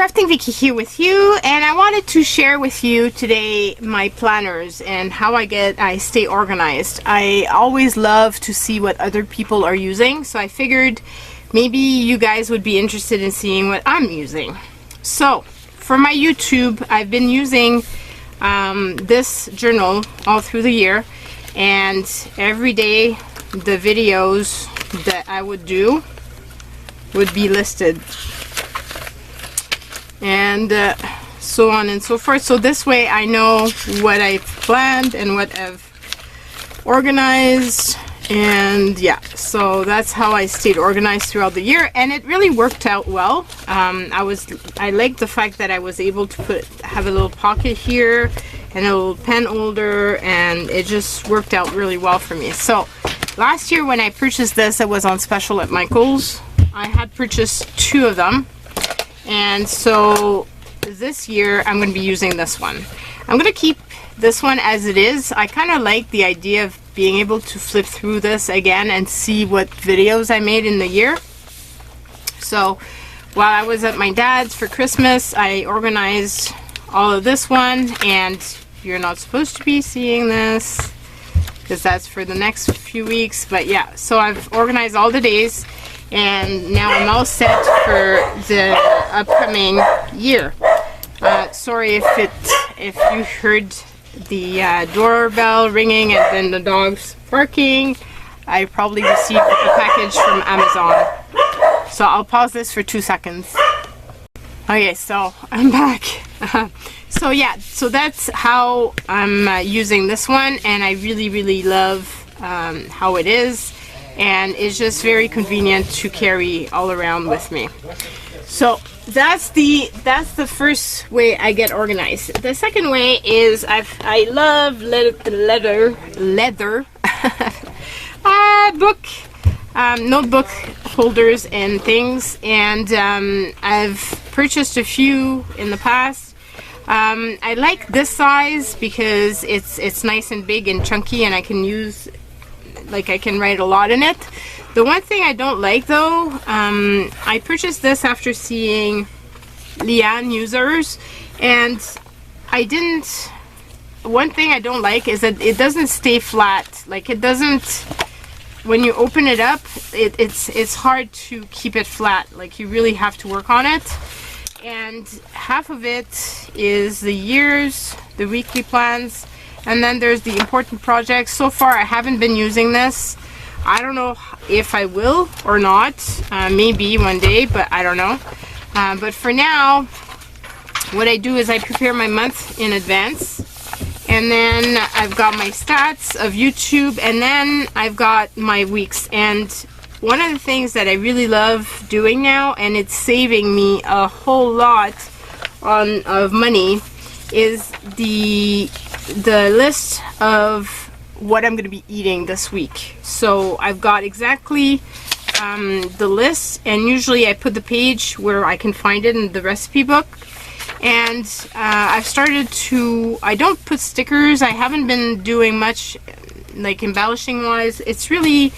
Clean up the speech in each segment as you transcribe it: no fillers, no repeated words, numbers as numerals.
Crafting Vicky here with you, and I wanted to share with you today my planners and how I stay organized. I always love to see what other people are using, so I figured maybe you guys would be interested in seeing what I'm using. So for my YouTube, I've been using this journal all through the year, and every day the videos that I would do would be listed, and so on and so forth. So this way I know what I've planned and what I've organized, and yeah, so that's how I stayed organized throughout the year, and it really worked out well. I liked the fact that I was able to have a little pocket here and a little pen holder, and it just worked out really well for me. So last year when I purchased this, it was on special at Michael's. I had purchased 2 of them, and so this year I'm going to be using this one. I'm going to keep this one as it is. I kind of like the idea of being able to flip through this again and see what videos I made in the year. So while I was at my dad's for Christmas, I organized all of this one, and you're not supposed to be seeing this because that's for the next few weeks, but yeah, so I've organized all the days, and now I'm all set for the upcoming year. Sorry if you heard the doorbell ringing and then the dogs barking. I probably received a package from Amazon. So I'll pause this for 2 seconds. Okay, so I'm back. So yeah, so that's how I'm using this one, and I really love how it is, and it's just very convenient to carry all around with me. So that's the first way I get organized. The second way is I love leather notebook holders and things, and I've purchased a few in the past. I like this size because it's nice and big and chunky, and I can write a lot in it. The one thing I don't like though, I purchased this after seeing Leanne users, and one thing I don't like is that it doesn't stay flat. Like, it doesn't, when you open it up, it's hard to keep it flat. Like, you really have to work on it. And half of it is the years, the weekly plans, and then there's the important projects. So far I haven't been using this. I don't know if I will or not. Maybe one day, but I don't know. But for now, what I do is I prepare my month in advance, and then I've got my stats of YouTube, and then I've got my weeks. And one of the things that I really love doing now, and it's saving me a whole lot of money, is the list of what I'm going to be eating this week. So I've got exactly the list, and usually I put the page where I can find it in the recipe book. And I've started to, I don't put stickers. I haven't been doing much like embellishing wise. It's really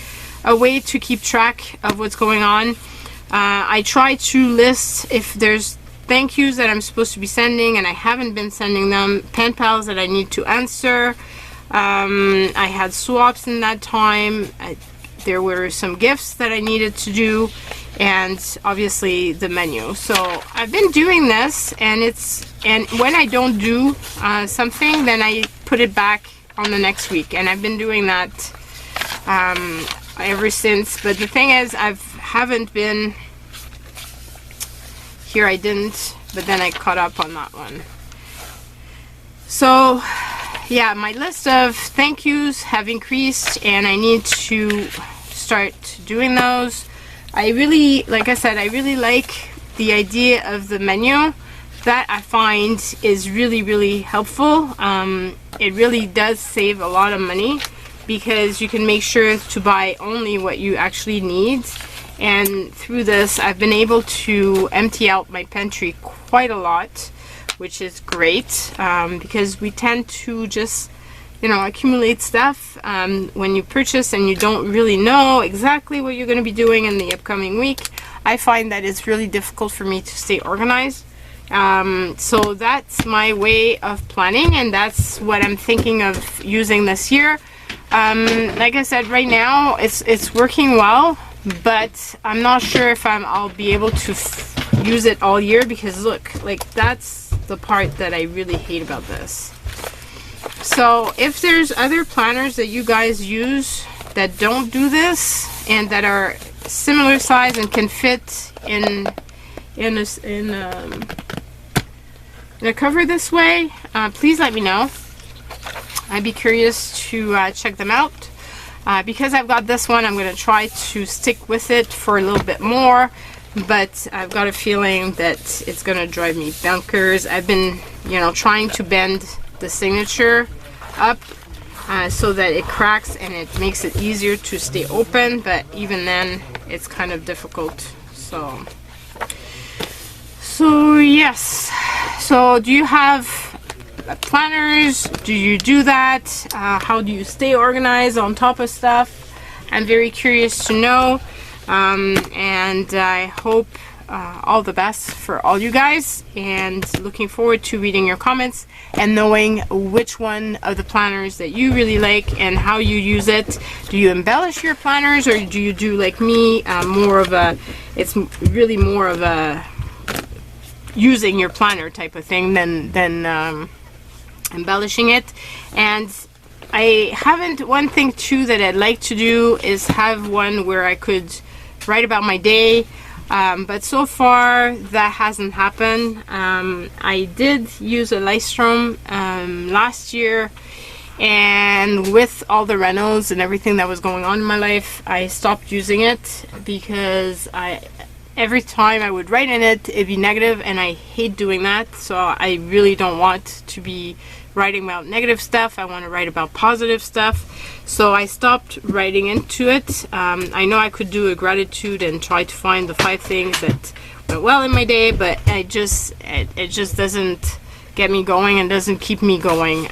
a way to keep track of what's going on. I try to list if there's thank yous that I'm supposed to be sending and I haven't been sending them, pen pals that I need to answer. I had swaps in that time. There were some gifts that I needed to do, and obviously the menu. So I've been doing this, and when I don't do something, then I put it back on the next week, and I've been doing that ever since. But the thing is, haven't been here. I didn't, but then I caught up on that one. So yeah, my list of thank yous have increased, and I need to start doing those. I really, like I said, I really like the idea of the menu. That I find is really helpful. It really does save a lot of money, because you can make sure to buy only what you actually need. And through this, I've been able to empty out my pantry quite a lot, which is great, because we tend to just, accumulate stuff when you purchase and you don't really know exactly what you're going to be doing in the upcoming week. I find that it's really difficult for me to stay organized. So that's my way of planning, and that's what I'm thinking of using this year. Like I said, right now it's working well, but I'm not sure if I'll be able to use it all year, because look, like that's the part that I really hate about this. So if there's other planners that you guys use that don't do this and that are similar size and can fit in a cover this way, please let me know. I'd be curious to check them out. Because I've got this one, I'm going to try to stick with it for a little bit more, but I've got a feeling that it's going to drive me bonkers. I've been, you know, trying to bend the signature up so that it cracks and it makes it easier to stay open, but even then it's kind of difficult. So yes. So do you have planners? Do you do that? How do you stay organized on top of stuff? I'm very curious to know, and I hope all the best for all you guys, and looking forward to reading your comments and knowing which one of the planners that you really like and how you use it. Do you embellish your planners, or do you do like me, more of a, it's really more of a using your planner type of thing than embellishing it? And I haven't, one thing too that I'd like to do is have one where I could write about my day, but so far that hasn't happened. I did use a Lifestrom last year, and with all the rentals and everything that was going on in my life, I stopped using it because every time I would write in it, it'd be negative, and I hate doing that. So I really don't want to be writing about negative stuff. I want to write about positive stuff. So I stopped writing into it. I know I could do a gratitude and try to find the 5 things that went well in my day, but it just doesn't get me going and doesn't keep me going.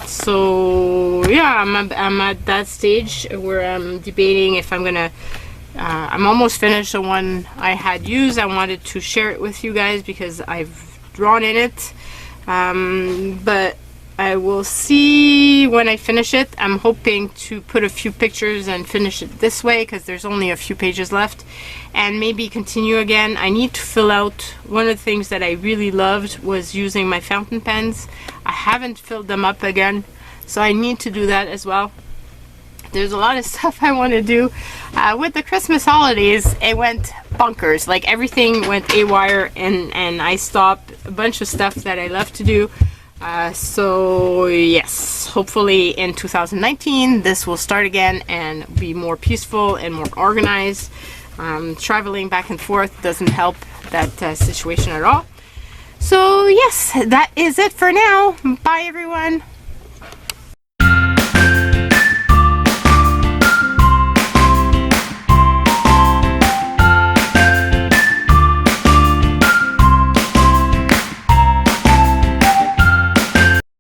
So yeah, I'm at that stage where I'm debating if I'm gonna I'm almost finished the one I had used. I wanted to share it with you guys because I've drawn in it, but I will see when I finish it. I'm hoping to put a few pictures and finish it this way because there's only a few pages left, and maybe continue again. I need to fill out, one of the things that I really loved was using my fountain pens. I haven't filled them up again, so I need to do that as well. There's a lot of stuff I want to do. With the Christmas holidays, it went bonkers. Like everything went haywire, and I stopped a bunch of stuff that I love to do. So yes, hopefully in 2019 this will start again and be more peaceful and more organized. Traveling back and forth doesn't help that situation at all. So yes, that is it for now. Bye everyone.